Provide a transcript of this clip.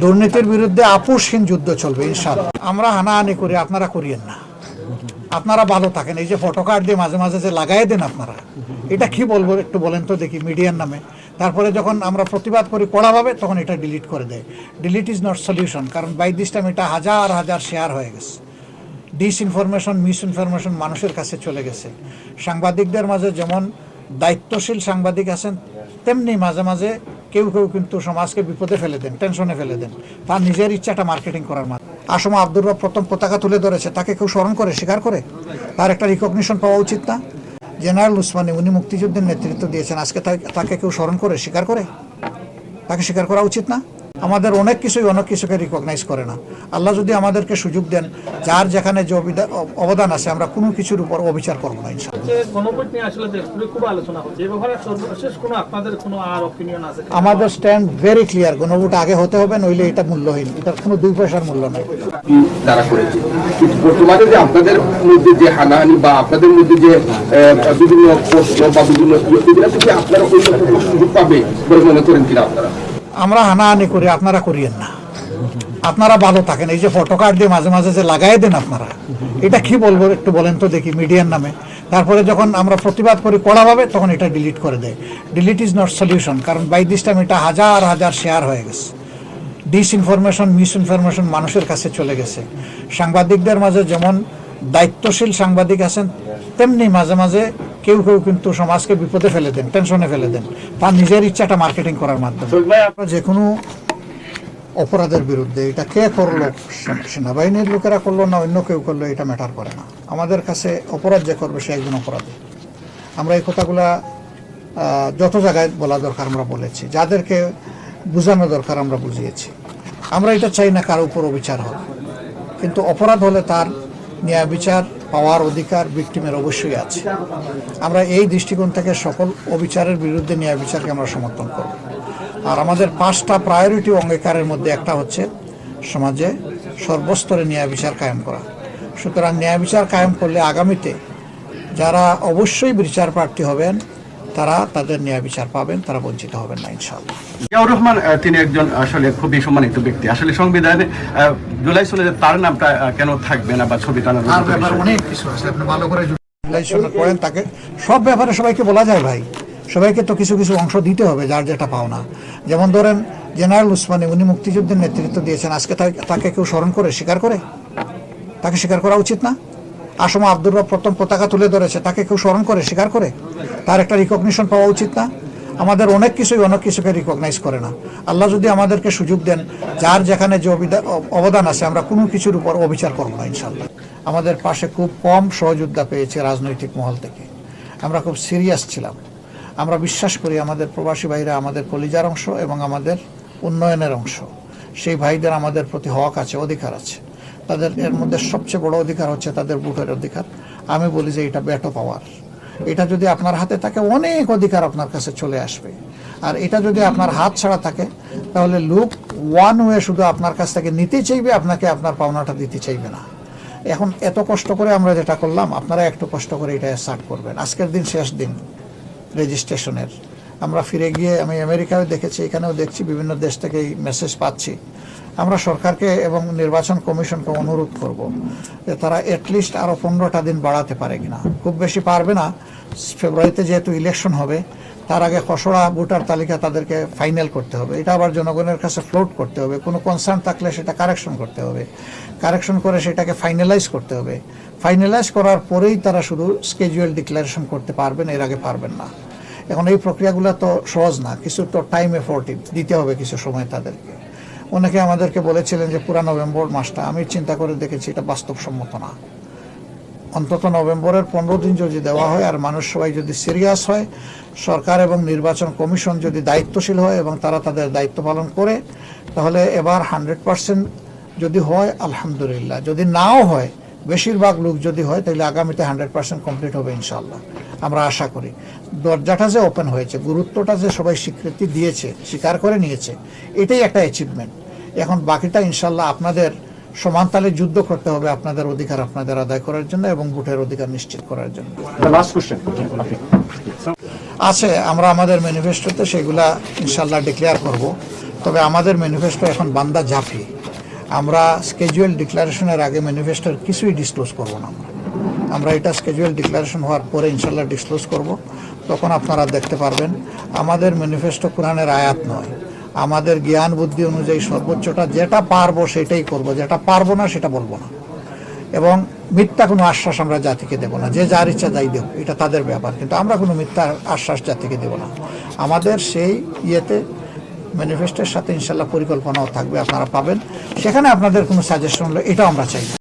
দুর্নীতির বিরুদ্ধে আপোষহীন যুদ্ধ চলবে ইনশাআল্লাহ। আমরা হানাহানি করি, আপনারা করিয়েন না। আপনারা ভালো থাকেন। এই যে ফটো কার্ড দিয়ে মাঝে মাঝে যে লাগাই দেন আপনারা, এটা কি বলবো একটু বলেন তো দেখি মিডিয়ার নামে। তারপরে যখন আমরা প্রতিবাদ করি কড়াভাবে, তখন এটা ডিলিট করে দেয়। ডিলিট ইজ নট সলিউশন, কারণ বাই দিস টাইম এটা হাজার হাজার শেয়ার হয়ে গেছে। ডিসইনফরমেশন, মিসইনফরমেশন মানুষের কাছে চলে গেছে। সাংবাদিকদের মাঝে যেমন দায়িত্বশীল সাংবাদিক আছেন, তেমনি মাঝে মাঝে কেউ কেউ কিন্তু সমাজকে বিপদে ফেলে দেন, টেনশনে ফেলে দেন, তার নিজের ইচ্ছাটা মার্কেটিং করার মাধ্যমে। আসমা আব্দুর রব প্রথম পতাকা তুলে ধরেছে, তাকে কেউ স্মরণ করে, স্বীকার করে? তার একটা রিকগনিশন পাওয়া উচিত না? জেনারেল উসমানী, উনি মুক্তিযুদ্ধের নেতৃত্ব দিয়েছেন, আজকে তাকে কেউ স্মরণ করে, স্বীকার করে? তাকে স্বীকার করা উচিত না? আমাদের অনেক কিছুকে রিকগনাইজ করে না। আল্লাহ যদি আমাদেরকে সুযোগ দেন, যার যেখানে যে অবদান আছে, আমরা কোনো কিছুর উপর অবিচার করবো না ইনশাআল্লাহ। আমাদের স্ট্যান্ড ভেরি ক্লিয়ার, গণভোট আগে হতে হবে, নইলে এটা মূল্যহীন, এটার কোনো 2 পয়সার মূল্য নাই। তারা করেছে বর্তমানে যে আপনাদের মধ্যে যে হানাহানি বা আপনাদের মধ্যে যে বিভিন্ন প্রশ্ন বা বিভিন্ন আপনারা ওই সুযোগ পাবে বলে মনে করেন কিনা? আমরা হানাহানি করি, আপনারা করিয়েন না। আপনারা ভালো থাকেন। এই যে ফটো কার্ড দিয়ে মাঝে মাঝে যে লাগাই দেন আপনারা, এটা কি বলবো একটু বলেন তো দেখি মিডিয়ার নামে। তারপরে যখন আমরা প্রতিবাদ করি কড়াভাবে, তখন এটা ডিলিট করে দেয়। ডিলিট ইজ নট সলিউশন, কারণ বাই দিস টাইম এটা হাজার হাজার শেয়ার হয়ে গেছে। ডিসইনফরমেশন, মিসইনফরমেশন মানুষের কাছে চলে গেছে। সাংবাদিকদের মাঝে যেমন দায়িত্বশীল সাংবাদিক আছেন, তেমনি মাঝে মাঝে কেউ কেউ কিন্তু সমাজকে বিপদে ফেলে দেন, টেনশনে ফেলে দেন, তার নিজের ইচ্ছাটা মার্কেটিং করার মাধ্যমে। যে কোনো অপরাধের বিরুদ্ধে, এটা কে করলো, সেনাবাহিনীর লোকেরা করলো না অন্য কেউ করলো, এটা ম্যাটার করে না। আমাদের কাছে অপরাধ যে করবে সে একজন অপরাধী। আমরা এই কথাগুলা যত জায়গায় বলা দরকার আমরা বলেছি, যাদেরকে বোঝানো দরকার আমরা বুঝিয়েছি। আমরা এটা চাই না কারো উপর অবিচার হবে, কিন্তু অপরাধ হলে তার ন্যায় বিচার পাওয়ার অধিকার ভিকটিমের অবশ্যই আছে। আমরা এই দৃষ্টিকোণ থেকে সকল অবিচারের বিরুদ্ধে ন্যায় বিচারকে আমরা সমর্থন করব। আর আমাদের 5টা প্রায়োরিটি অঙ্গীকারের মধ্যে একটা হচ্ছে সমাজে সর্বস্তরে ন্যায় বিচার কায়েম করা। সুতরাং ন্যায় বিচার কায়েম করলে আগামীতে যারা অবশ্যই বিচার প্রার্থী হবেন, তারা তাদের ন্যায় বিচার পাবেন, তারা বঞ্চিত হবেন না ইনশাআল্লাহ। জিয়াউর রহমান তিনি একজন আসলে খুবই সম্মানিত ব্যক্তি। আসলে সংবিধানে জুলাই সনদে তার নামটা কেন থাকবে না বা ছবি টানার অনেক কিছু আছে, আপনি ভালো করে জুলাই সনদ পড়েন। তাকে সব ব্যাপারে সবাইকে বলা যায় ভাই, সবাইকে তো কিছু কিছু অংশ দিতে হবে যার যেটা পাওনা। যেমন ধরেন জেনারেল উসমানী, উনি মুক্তিযুদ্ধের নেতৃত্ব দিয়েছেন, আজকে তাকে কেউ স্মরণ করে, স্বীকার করে? তাকে স্বীকার করা উচিত না? আসমা আব্দুর রব প্রথম পতাকা তুলে ধরেছে, তাকে কেউ স্মরণ করে, স্বীকার করে? তার একটা রিকগনিশন পাওয়া উচিত না? আমাদের অনেক কিছুকে রিকগনাইজ করে না। আল্লাহ যদি আমাদেরকে সুযোগ দেন, যার যেখানে যে অবদান আছে, আমরা কোনো কিছুর উপর অবিচার করবো না ইনশাআল্লাহ। আমাদের পাশে খুব কম সহযোদ্ধা পেয়েছে রাজনৈতিক মহল থেকে। আমরা খুব সিরিয়াস ছিলাম। আমরা বিশ্বাস করি আমাদের প্রবাসী ভাইরা আমাদের কলিজার অংশ এবং আমাদের উন্নয়নের অংশ। সেই ভাইদের আমাদের প্রতি হক আছে, অধিকার আছে। তাদের এর মধ্যে সবচেয়ে বড় অধিকার হচ্ছে তাদের ভোটের অধিকার। আমি বলি যে এটা বেটো পাওয়ার। এটা যদি আপনার হাতে থাকে, অনেক অধিকার আপনার কাছে চলে আসবে। আর এটা যদি আপনার হাত ছাড়া থাকে, তাহলে লোক ওয়ান ওয়ে শুধু আপনার কাছ থেকে নিতে চাইবে, আপনাকে আপনার পাওনাটা দিতে চাইবে না। এখন এত কষ্ট করে আমরা যেটা করলাম, আপনারা একটু কষ্ট করে এটা স্টার্ট করবেন। আজকের দিন শেষ দিন রেজিস্ট্রেশনের। আমরা ফিরে গিয়ে আমি আমেরিকায় দেখেছি, এখানেও দেখছি, বিভিন্ন দেশ থেকে এই মেসেজ পাচ্ছি। আমরা সরকারকে এবং নির্বাচন কমিশনকে অনুরোধ করব যে তারা অ্যাটলিস্ট আরও 15টা দিন বাড়াতে পারে কিনা। খুব বেশি পারবে না, ফেব্রুয়ারিতে যেহেতু ইলেকশন হবে, তার আগে খসড়া ভোটার তালিকা তাদেরকে ফাইনাল করতে হবে। এটা আবার জনগণের কাছে ফ্লোট করতে হবে। কোনো কনসার্ন থাকলে সেটা কারেকশন করতে হবে, কারেকশন করে সেটাকে ফাইনালাইজ করতে হবে। ফাইনালাইজ করার পরেই তারা শুধু স্কেজুয়াল ডিক্লারেশন করতে পারবেন, এর আগে পারবেন না। এখন এই প্রক্রিয়াগুলো তো সহজ না, কিছু তো টাইম এফোর্ট দিতে হবে, কিছু সময় তাদেরকে। অনেকে আমাদেরকে বলেছিলেন যে পুরা নভেম্বর মাসটা, আমি চিন্তা করে দেখেছি এটা বাস্তবসম্মত না। অন্তত নভেম্বরের 15 দিন যদি দেওয়া হয়, আর মানুষ সবাই যদি সিরিয়াস হয়, সরকার এবং নির্বাচন কমিশন যদি দায়িত্বশীল হয় এবং তারা তাদের দায়িত্ব পালন করে, তাহলে এবার 100% যদি হয় আলহামদুলিল্লাহ। যদি নাও হয়, বেশিরভাগ লোক যদি হয়, তাহলে আগামীতে 100% কমপ্লিট হবে ইনশাআল্লাহ। আমরা আশা করি দরজাটা যে ওপেন হয়েছে, গুরুত্বটা যে সবাই স্বীকৃতি দিয়েছে, স্বীকার করে নিয়েছে, এটাই একটা অ্যাচিভমেন্ট। এখন বাকিটা ইনশাআল্লাহ আপনাদের সমান তালে যুদ্ধ করতে হবে আপনাদের অধিকার আপনাদের আদায় করার জন্য এবং ভোটের অধিকার নিশ্চিত করার জন্য। আছে, আমরা আমাদের ম্যানিফেস্টোতে সেগুলা ইনশাআল্লাহ ডিক্লেয়ার করব। তবে আমাদের ম্যানিফেস্টো এখন বান্দা ঝাঁপি। আমরা স্কেজুয়াল ডিক্লারেশনের আগে ম্যানিফেস্টোর কিছুই ডিসক্লোজ করব না। আমরা এটা স্কেজুয়াল ডিক্লারেশন হওয়ার পরে ইনশাল্লাহ ডিসক্লোজ করব, তখন আপনারা দেখতে পারবেন। আমাদের ম্যানিফেস্টো কোরআনের আয়াত নয়, আমাদের জ্ঞান বুদ্ধি অনুযায়ী সর্বোচ্চটা যেটা পারবো সেটাই করব, যেটা পারবো না সেটা বলবো না। এবং মিথ্যা কোনো আশ্বাস আমরা জাতিকে দেব না, যে যার ইচ্ছা যাই দেব, এটা তাদের ব্যাপার, কিন্তু আমরা কোনো মিথ্যা আশ্বাস জাতিকে দেব না। আমাদের সেই ইয়েতে ম্যানিফেস্টোর সাথে ইনশাল্লাহ পরিকল্পনাও থাকবে, আপনারা পাবেন। সেখানে আপনাদের কোনো সাজেশন হলে এটাও আমরা চাই।